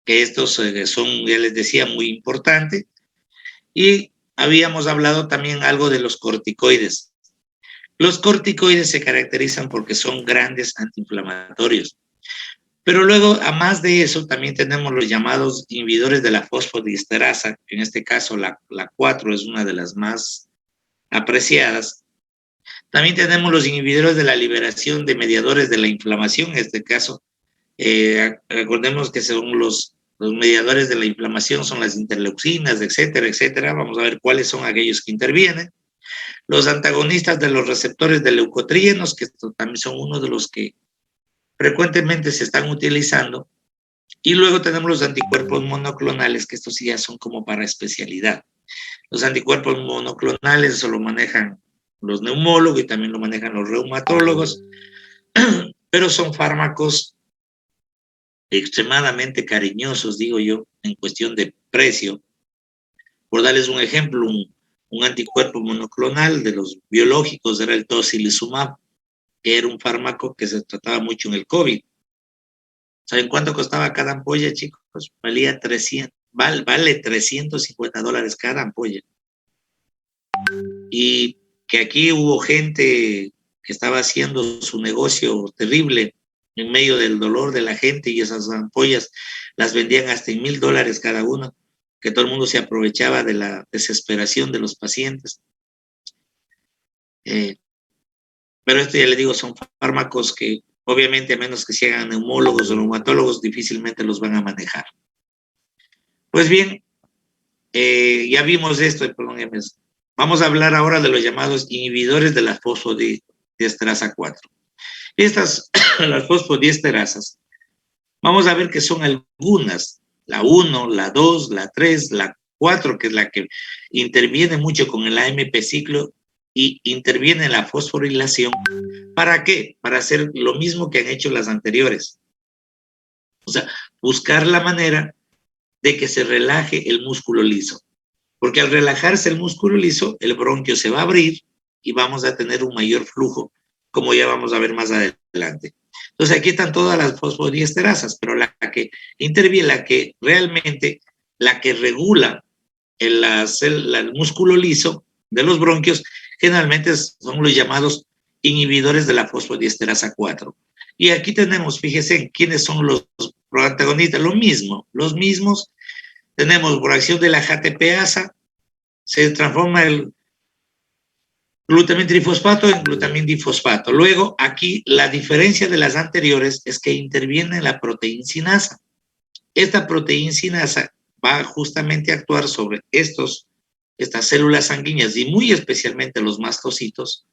que estos son, ya les decía, muy importantes. Y habíamos hablado también algo de los corticoides. Los corticoides se caracterizan porque son grandes antiinflamatorios. Pero luego, a más de eso, también tenemos los llamados inhibidores de la fosfodiesterasa, que en este caso la 4 es una de las más apreciadas. También tenemos los inhibidores de la liberación de mediadores de la inflamación, en este caso, recordemos que según los mediadores de la inflamación son las interleucinas, etcétera, etcétera. Vamos a ver cuáles son aquellos que intervienen. Los antagonistas de los receptores de leucotrienos, que también son uno de los que frecuentemente se están utilizando. Y luego tenemos los anticuerpos monoclonales, que estos sí ya son como para especialidad. Los anticuerpos monoclonales eso lo manejan los neumólogos y también lo manejan los reumatólogos, pero son fármacos extremadamente cariñosos, digo yo, en cuestión de precio. Por darles un ejemplo, un anticuerpo monoclonal de los biológicos era el tocilizumab, que era un fármaco que se trataba mucho en el COVID. ¿Saben cuánto costaba cada ampolla, chicos? Valía 300, vale $350 cada ampolla. Y que aquí hubo gente que estaba haciendo su negocio terrible en medio del dolor de la gente y esas ampollas las vendían hasta en $1,000 cada una, que todo el mundo se aprovechaba de la desesperación de los pacientes. Pero esto ya le digo, son fármacos que obviamente a menos que se hagan neumólogos o reumatólogos difícilmente los van a manejar. Pues bien, ya vimos esto, perdón, vamos a hablar ahora de los llamados inhibidores de la fosfodiesterasa 4. Estas, las fosfodiesterasas, vamos a ver que son algunas, la 1, la 2, la 3, la 4, que es la que interviene mucho con el AMP ciclo y interviene en la fosforilación. ¿Para qué? Para hacer lo mismo que han hecho las anteriores. O sea, buscar la manera de que se relaje el músculo liso. Porque al relajarse el músculo liso, el bronquio se va a abrir y vamos a tener un mayor flujo, como ya vamos a ver más adelante. Entonces aquí están todas las fosfodiesterasas, pero la que interviene, la que realmente, la que regula el músculo liso de los bronquios, generalmente son los llamados inhibidores de la fosfodiesterasa 4. Y aquí tenemos, fíjense, quiénes son los protagonistas, lo mismo, los mismos. Tenemos por acción de la JTPasa, se transforma el glutamin trifosfato en glutamin difosfato. Luego, aquí la diferencia de las anteriores es que interviene la proteincinasa. Esta proteincinasa va justamente a actuar sobre estas células sanguíneas y muy especialmente los mastocitos,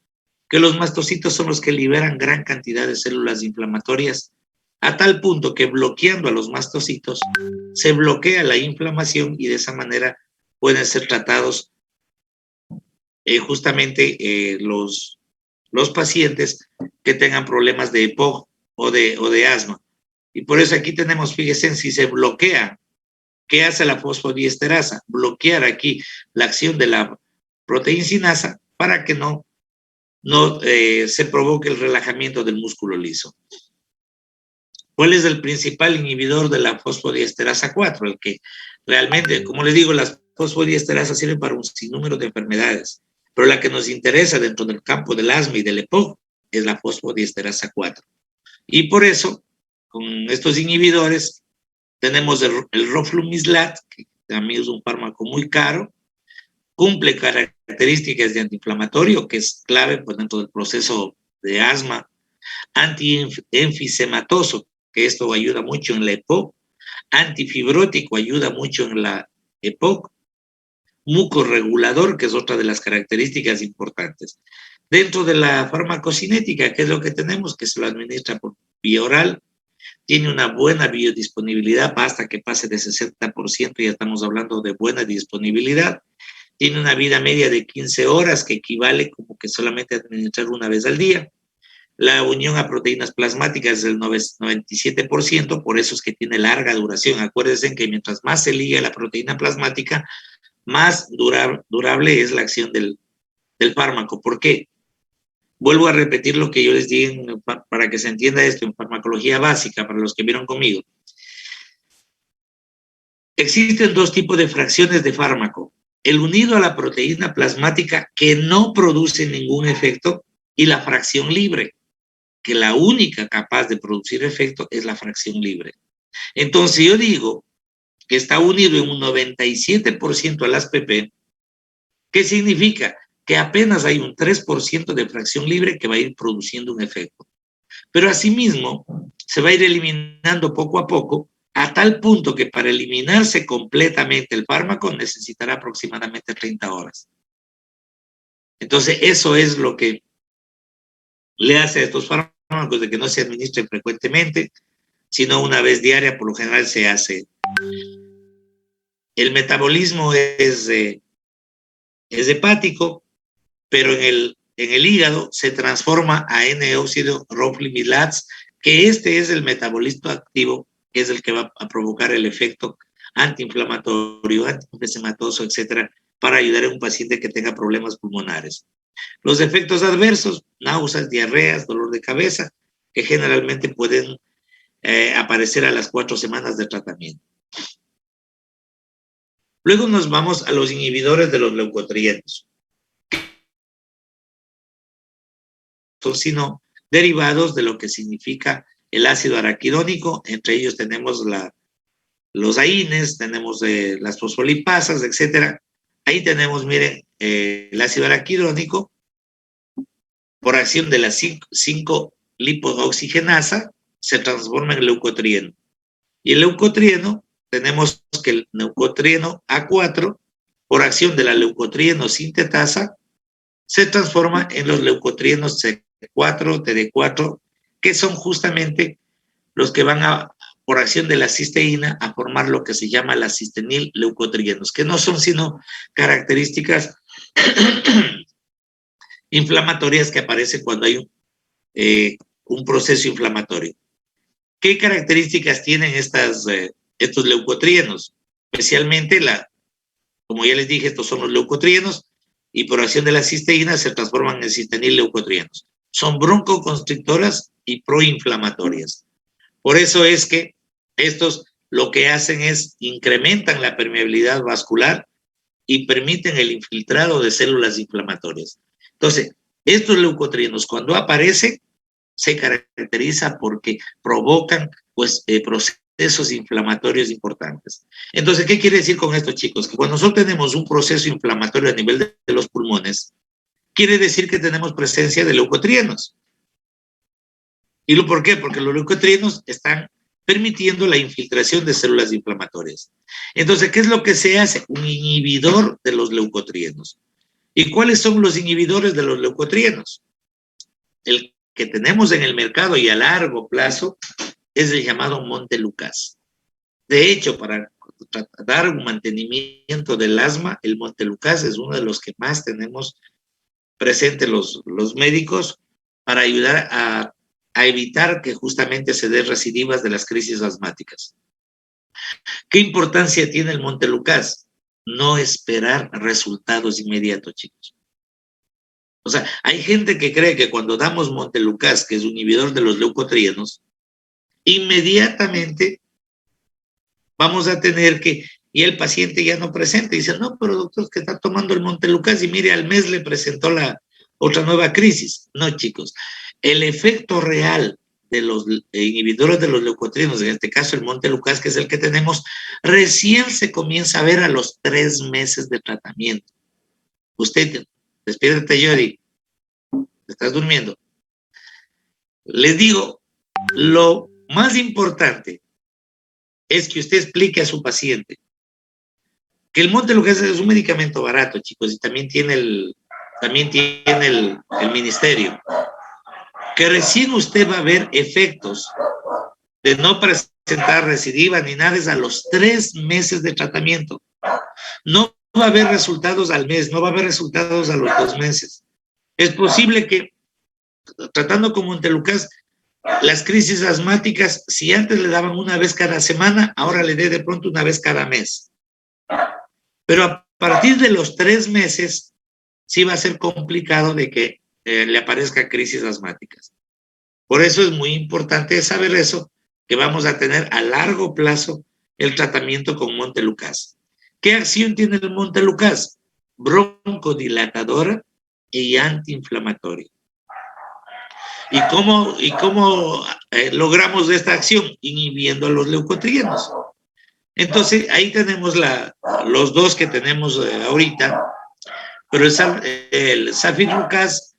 que los mastocitos son los que liberan gran cantidad de células inflamatorias, a tal punto que bloqueando a los mastocitos se bloquea la inflamación y de esa manera pueden ser tratados justamente los pacientes que tengan problemas de EPOC o de asma. Y por eso aquí tenemos, fíjense, si se bloquea, ¿qué hace la fosfodiesterasa? Bloquear aquí la acción de la proteincinasa para que no se provoque el relajamiento del músculo liso. ¿Cuál es el principal inhibidor de la fosfodiesterasa 4? El que realmente, como les digo, las fosfodiesterasas sirven para un sinnúmero de enfermedades, pero la que nos interesa dentro del campo del asma y del EPOC es la fosfodiesterasa 4. Y por eso, con estos inhibidores, tenemos el roflumilast, que también es un fármaco muy caro, cumple características de antiinflamatorio, que es clave pues, dentro del proceso de asma, antienfisematoso, que esto ayuda mucho en la EPOC, antifibrótico, ayuda mucho en la EPOC, mucorregulador, que es otra de las características importantes. Dentro de la farmacocinética, ¿qué es lo que tenemos? Que se lo administra por vía oral, tiene una buena biodisponibilidad, hasta que pase de 60%, ya estamos hablando de buena disponibilidad, tiene una vida media de 15 horas, que equivale como que solamente administrar una vez al día. La unión a proteínas plasmáticas es del 97%, por eso es que tiene larga duración. Acuérdense que mientras más se liga la proteína plasmática, más durable es la acción del fármaco. ¿Por qué? Vuelvo a repetir lo que yo les dije para que se entienda esto en farmacología básica, para los que vieron conmigo. Existen dos tipos de fracciones de fármaco. El unido a la proteína plasmática que no produce ningún efecto y la fracción libre, que la única capaz de producir efecto es la fracción libre. Entonces yo digo que está unido en un 97% al ASPP. ¿Qué significa? Que apenas hay un 3% de fracción libre que va a ir produciendo un efecto. Pero asimismo, se va a ir eliminando poco a poco, a tal punto que para eliminarse completamente el fármaco necesitará aproximadamente 30 horas. Entonces, eso es lo que le hace a estos fármacos de que no se administren frecuentemente, sino una vez diaria, por lo general se hace. El metabolismo es hepático, pero en el hígado se transforma a N-óxido roflimilats, que este es el metabolito activo, que es el que va a provocar el efecto antiinflamatorio, antiinflamatoso, etcétera, para ayudar a un paciente que tenga problemas pulmonares. Los efectos adversos, náuseas, diarreas, dolor de cabeza, que generalmente pueden aparecer a las 4 semanas de tratamiento. Luego nos vamos a los inhibidores de los leucotrienos, sino derivados de lo que significa el ácido araquidónico. Entre ellos tenemos los AINES, tenemos las fosfolipasas, etcétera. Ahí tenemos, miren, el ácido araquidónico por acción de la 5-lipooxigenasa se transforma en leucotrieno. Y el leucotrieno, tenemos que el leucotrieno A4, por acción de la leucotrieno sintetasa, se transforma en los leucotrienos C4, TD4, que son justamente los que van por acción de la cisteína, a formar lo que se llama la cistenil leucotrienos, que no son sino características inflamatorias que aparecen cuando hay un proceso inflamatorio. ¿Qué características tienen estos leucotrienos? Especialmente, como ya les dije, estos son los leucotrienos, y por acción de la cisteína se transforman en cistenil leucotrienos. Son broncoconstrictoras y proinflamatorias. Por eso es que estos lo que hacen es incrementan la permeabilidad vascular y permiten el infiltrado de células inflamatorias. Entonces, estos leucotrienos cuando aparecen se caracteriza porque provocan procesos inflamatorios importantes. Entonces, ¿qué quiere decir con esto, chicos? Que cuando nosotros tenemos un proceso inflamatorio a nivel de los pulmones, quiere decir que tenemos presencia de leucotrienos. ¿Y por qué? Porque los leucotrienos están permitiendo la infiltración de células inflamatorias. Entonces, ¿qué es lo que se hace? Un inhibidor de los leucotrienos. ¿Y cuáles son los inhibidores de los leucotrienos? El que tenemos en el mercado y a largo plazo es el llamado Montelukast. De hecho, para dar un mantenimiento del asma, el Montelukast es uno de los que más tenemos presente los médicos para ayudar a evitar que justamente se den recidivas de las crisis asmáticas. ¿Qué importancia tiene el Montelukast? No esperar resultados inmediatos, chicos. O sea, hay gente que cree que cuando damos Montelukast, que es un inhibidor de los leucotrienos, inmediatamente vamos a tener y el paciente ya no presenta, y dice, no, pero doctor, que está tomando el Montelukast y mire, al mes le presentó la otra nueva crisis. No, chicos, el efecto real de los inhibidores de los leucotrienos, en este caso el Montelukast, que es el que tenemos, recién se comienza a ver a los 3 meses de tratamiento. Usted, despiértate, Yori, estás durmiendo. Les digo, lo más importante es que usted explique a su paciente que el Montelukast es un medicamento barato, chicos, y también tiene el ministerio, que recién usted va a ver efectos de no presentar recidiva ni nada, es a los 3 meses de tratamiento. No va a haber resultados al mes, no va a haber resultados a los 2 meses. Es posible que, tratando con Montelukast, las crisis asmáticas, si antes le daban una vez cada semana, ahora le dé de pronto una vez cada mes. Pero a partir de los 3 meses, sí va a ser complicado de que le aparezcan crisis asmáticas. Por eso es muy importante saber eso, que vamos a tener a largo plazo el tratamiento con Montelukast. ¿Qué acción tiene el Montelukast? Broncodilatadora y antiinflamatoria. ¿Y cómo logramos esta acción? Inhibiendo a los leucotrienos. Entonces, ahí tenemos los dos que tenemos ahorita, pero el Safirlukast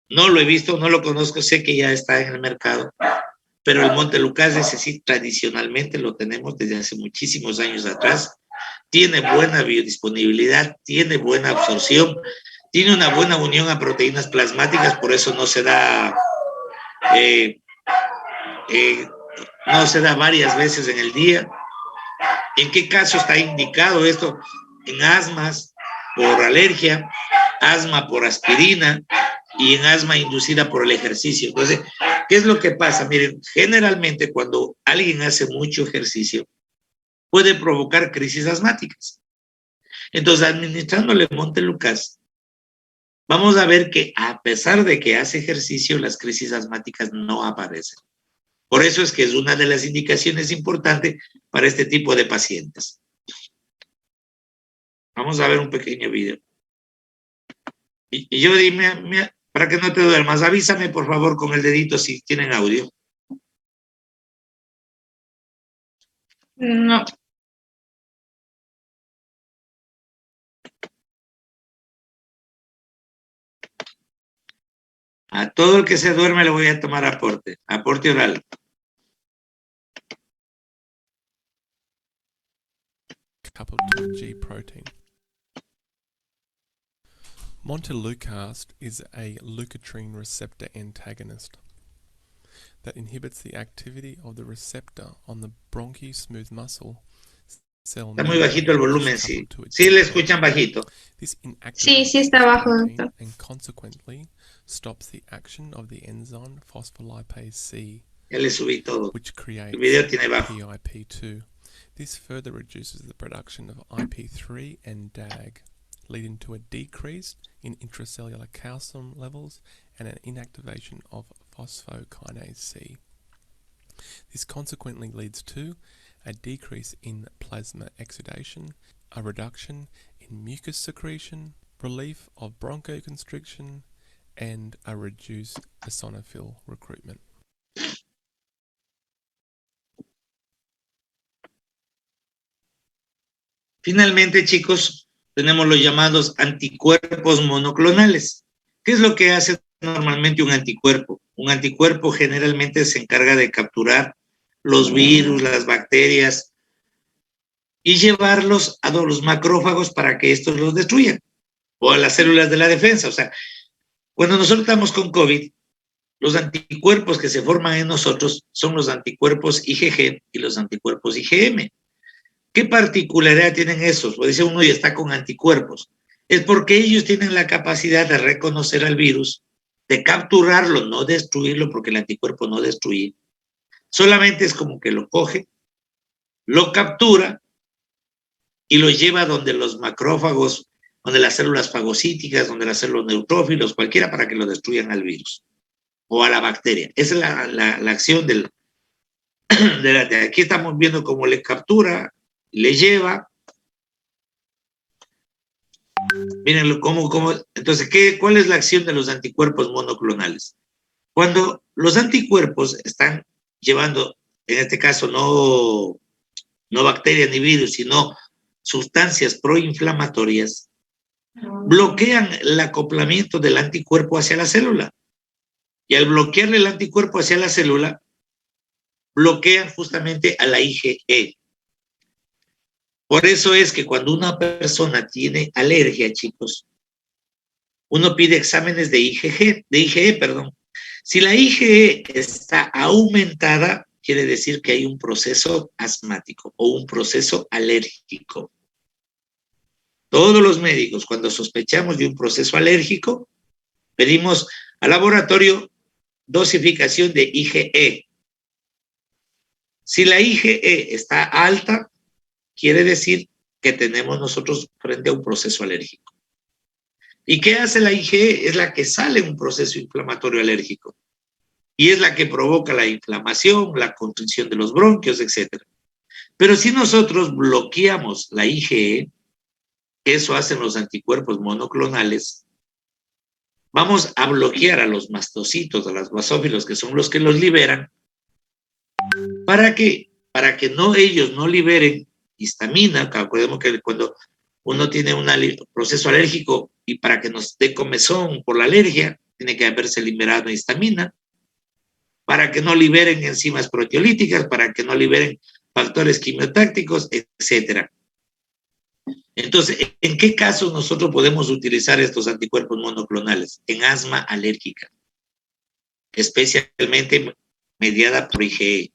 no lo he visto, no lo conozco, sé que ya está en el mercado, pero el Montelukast ese sí tradicionalmente lo tenemos desde hace muchísimos años atrás. Tiene buena biodisponibilidad, tiene buena absorción, tiene una buena unión a proteínas plasmáticas, por eso no se da varias veces en el día. ¿En qué caso está indicado esto? En asmas por alergia, asma por aspirina y en asma inducida por el ejercicio. Entonces, ¿qué es lo que pasa? Miren, generalmente cuando alguien hace mucho ejercicio, puede provocar crisis asmáticas. Entonces, administrándole Montelukast, vamos a ver que a pesar de que hace ejercicio, las crisis asmáticas no aparecen. Por eso es que es una de las indicaciones importantes para este tipo de pacientes. Vamos a ver un pequeño video. Y yo dime, para que no te duermas, avísame por favor con el dedito si tienen audio. No. A todo el que se duerme le voy a tomar aporte oral. Coupled to a G protein. Montelukast is a leukotriene receptor antagonist that inhibits the activity of the receptor on the bronchi-smooth muscle cell. Está muy bajito el volumen, sí. Sí le escuchan bajito. Sí, sí está bajo, doctor. And consequently stops the action of the enzyme phospholipase C, Ya le subí todo. which creates El video tiene bajo. PIP2. This further reduces the production of IP3 and DAG, leading to a decrease in intracellular calcium levels and an inactivation of phosphokinase C. This consequently leads to a decrease in plasma exudation, a reduction in mucus secretion, relief of bronchoconstriction, and a reduced eosinophil recruitment. Finalmente, chicos, tenemos los llamados anticuerpos monoclonales. ¿Qué es lo que hace normalmente un anticuerpo? Un anticuerpo generalmente se encarga de capturar los virus, las bacterias y llevarlos a los macrófagos para que estos los destruyan, o a las células de la defensa. O sea, cuando nosotros estamos con COVID, los anticuerpos que se forman en nosotros son los anticuerpos IgG y los anticuerpos IgM. ¿Qué particularidad tienen esos? Pues dice uno, y está con anticuerpos. Es porque ellos tienen la capacidad de reconocer al virus, de capturarlo, no destruirlo, porque el anticuerpo no destruye. Solamente es como que lo coge, lo captura y lo lleva donde los macrófagos, donde las células fagocíticas, donde las células neutrófilos, cualquiera, para que lo destruyan al virus o a la bacteria. Esa es la acción de aquí estamos viendo cómo le captura, le lleva. Miren cómo. Entonces, ¿cuál es la acción de los anticuerpos monoclonales? Cuando los anticuerpos están llevando, en este caso, no bacterias ni virus, sino sustancias proinflamatorias, bloquean el acoplamiento del anticuerpo hacia la célula. Y al bloquearle el anticuerpo hacia la célula, bloquean justamente a la IgE. Por eso es que cuando una persona tiene alergia, chicos, uno pide exámenes de IgE. Si la IgE está aumentada, quiere decir que hay un proceso asmático o un proceso alérgico. Todos los médicos, cuando sospechamos de un proceso alérgico, pedimos al laboratorio dosificación de IgE. Si la IgE está alta, quiere decir que tenemos nosotros frente a un proceso alérgico. ¿Y qué hace la IgE? Es la que sale un proceso inflamatorio alérgico. Y es la que provoca la inflamación, la constricción de los bronquios, etc. Pero si nosotros bloqueamos la IgE, que eso hacen los anticuerpos monoclonales, vamos a bloquear a los mastocitos, a los basófilos, que son los que los liberan. ¿Para qué? Para que ellos no liberen histamina. Recordemos que cuando uno tiene un proceso alérgico y para que nos dé comezón por la alergia, tiene que haberse liberado histamina, para que no liberen enzimas proteolíticas, para que no liberen factores quimiotácticos, etc. Entonces, ¿en qué casos nosotros podemos utilizar estos anticuerpos monoclonales? En asma alérgica, especialmente mediada por IgE.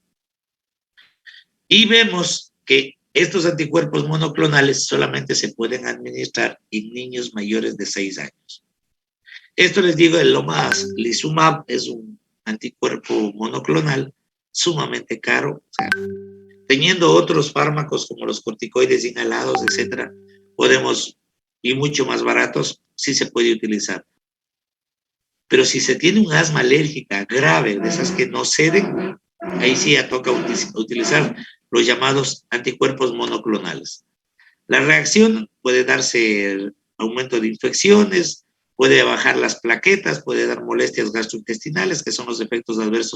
Y vemos que estos anticuerpos monoclonales solamente se pueden administrar en niños mayores de 6 años. Esto les digo, el omalizumab es un anticuerpo monoclonal sumamente caro, o sea, teniendo otros fármacos como los corticoides inhalados, etcétera, podemos, y mucho más baratos, sí se puede utilizar. Pero si se tiene un asma alérgica grave, de esas que no ceden, ahí sí ya toca utilizar los llamados anticuerpos monoclonales. La reacción puede darse el aumento de infecciones, puede bajar las plaquetas, puede dar molestias gastrointestinales, que son los efectos adversos